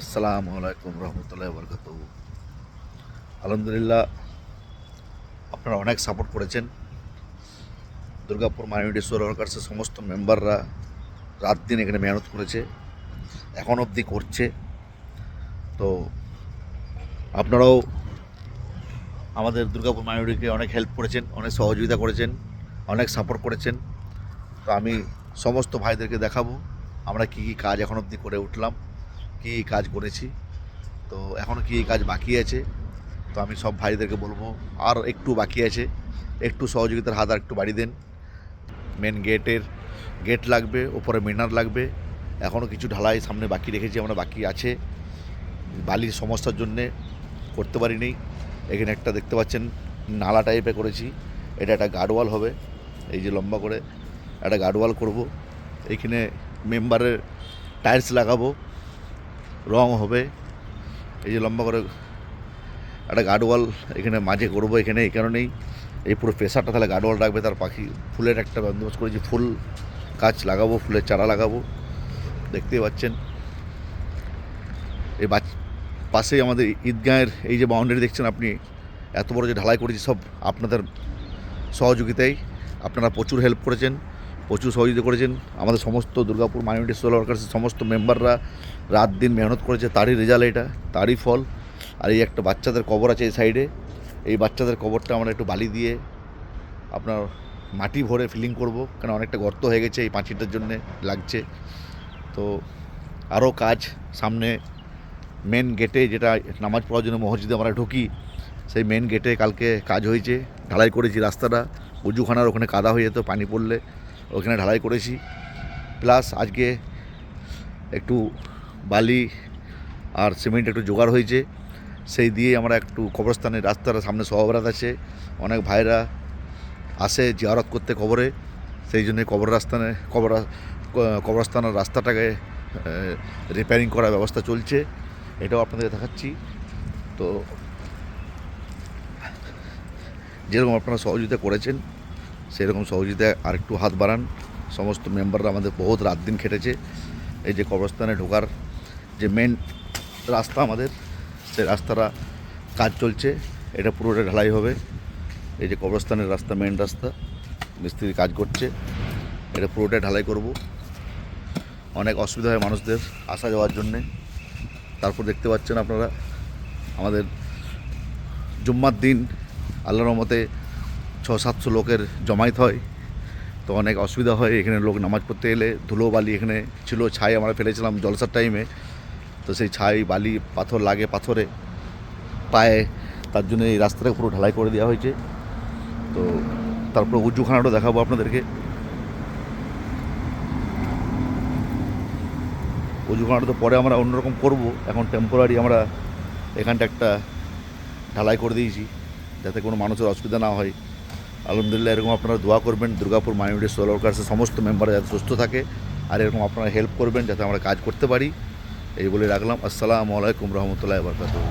আসসালামু আলাইকুম রহমতুল্লাহ বরকাত। আলহামদুলিল্লাহ, আপনারা অনেক সাপোর্ট করেছেন। দুর্গাপুর মাইনরিটি সোশ্যাল ওয়ার্কার্সের সমস্ত মেম্বাররা রাত দিন এখানে মেহনত করেছে, এখন অবধি করছে। তো আপনারাও আমাদের দুর্গাপুর মাইনরিটিকে অনেক হেল্প করেছেন, অনেক সহযোগিতা করেছেন, অনেক সাপোর্ট করেছেন। তো আমি সমস্ত ভাইদেরকে দেখাবো আমরা কী কী কাজ এখন অবধি করে উঠলাম, কী কী কাজ করেছি, তো এখনও কী কী কাজ বাকি আছে। তো আমি সব ভাইদেরকে বলবো আর একটু বাকি আছে, একটু সহযোগিতার হাত আর একটু বাড়িয়ে দেন। মেন গেট লাগবে, ওপরে মিনার লাগবে, এখনও কিছু ঢালাই সামনে বাকি রেখেছি আমরা, বাকি আছে। বালির সমস্যার জন্যে করতে পারিনি। এখানে একটা দেখতে পাচ্ছেন নালা টাইপে করেছি, এটা একটা গার্ডওয়াল হবে। এই যে লম্বা করে একটা গার্ডওয়াল করব। এইখানে মেম্বারের টাইলস লাগাবো, রং হবে। এই যে লম্বা করে একটা গার্ডওয়াল এখানে মাঝে করবো, এখানে এই কারণেই এই পুরো প্রেসারটা তাহলে গার্ডওয়াল রাখবে। তার পাখি ফুলের একটা বন্দোবস্ত করেছি, ফুল গাছ লাগাবো, ফুলের চারা লাগাবো। দেখতেই পাচ্ছেন এই পাশেই আমাদের ঈদগাহের এই যে বাউন্ডারি দেখছেন আপনি, এত বড় যে ঢালাই করেছি সব আপনাদের সহযোগিতায়। আপনারা প্রচুর হেল্প করেছেন, প্রচুর সহযোগিতা করেছেন। আমাদের সমস্ত দুর্গাপুর মাইনরিটি সোশ্যাল ওয়ার্কার্সের সমস্ত মেম্বাররা রাত দিন মেহনত করেছে, তারই রেজাল্ট এটা, তারই ফল। আর এই একটা বাচ্চাদের কবর আছে এই সাইডে, এই বাচ্চাদের কবরটা আমরা একটু বালি দিয়ে আপনার মাটি ভরে ফিলিং করব, কারণ অনেকটা গর্ত হয়ে গেছে এই পাঁচিলটার জন্যে লাগছে। তো আরও কাজ সামনে মেন গেটে, যেটা নামাজ পড়ার জন্য মসজিদে আমরা ঢুকি, সেই মেন গেটে কালকে কাজ হয়েছে, ঢালাই করেছি রাস্তাটা। উজুখানার ওখানে কাদা হয়ে যেত পানি পড়লে, ওখানে ঢালাই করেছি। প্লাস আজকে একটু বালি আর সিমেন্ট একটু জোগাড় হয়েছে, সেই দিয়ে আমরা একটু কবরস্থানের রাস্তার সামনে সহবরাত আছে, অনেক ভাইরা আসে জিয়ারত করতে কবরে, সেই জন্যে কবরস্থানের রাস্তাটাকে রিপেয়ারিং করার ব্যবস্থা চলছে, এটাও আপনাদের দেখাচ্ছি। তো যেরকম আপনারা সহযোগিতা করেছেন সেরকম সহযোগিতা আর একটু হাত বাড়ান। সমস্ত মেম্বাররা আমাদের বহুত রাত দিন খেটেছে। এই যে কবরস্থানে ঢোকার যে মেন রাস্তা আমাদের, সেই রাস্তাটা কাজ চলছে, এটা পুরোটা ঢালাই হবে। এই যে কবরস্থানের রাস্তা, মেন রাস্তা, মিস্ত্রি কাজ করছে, এটা পুরোটা ঢালাই করব। অনেক অসুবিধা হয় মানুষদের আসা যাওয়ার জন্যে। তারপর দেখতে পাচ্ছেন আপনারা আমাদের জুম্মার দিন আল্লাহর রহমতে 600-700 লোকের জমায়েত হয়। তো অনেক অসুবিধা হয় এখানে লোক নামাজ পড়তে এলে। ধুলো বালি এখানে ছিল, ছাই আমরা ফেলেছিলাম জলসার টাইমে, তো সেই ছাই বালি পাথর লাগে পাথরে পায়ে, তার জন্য এই রাস্তাটা পুরো ঢালাই করে দেওয়া হয়েছে। তো তারপর উজুখানাটা দেখাবো আপনাদেরকে। উজুখানাটা তো পরে আমরা অন্যরকম করব, এখন টেম্পোরারি আমরা এখানটা একটা ঢালাই করে দিয়েছি যাতে কোনো মানুষের অসুবিধা না হয়। আলহামদুলিল্লাহ, এরকম আপনারা দোয়া করবেন দুর্গাপুর মাইনরিটি সোশ্যাল ওয়ার্কার্সের সমস্ত মেম্বাররা যাতে সুস্থ থাকে, আর এরকম আপনারা হেল্প করবেন যাতে আমরা কাজ করতে পারি। এই বলে রাখলাম। আসসালামু আলাইকুম রহমতুল্লাহ বরকাতুহু।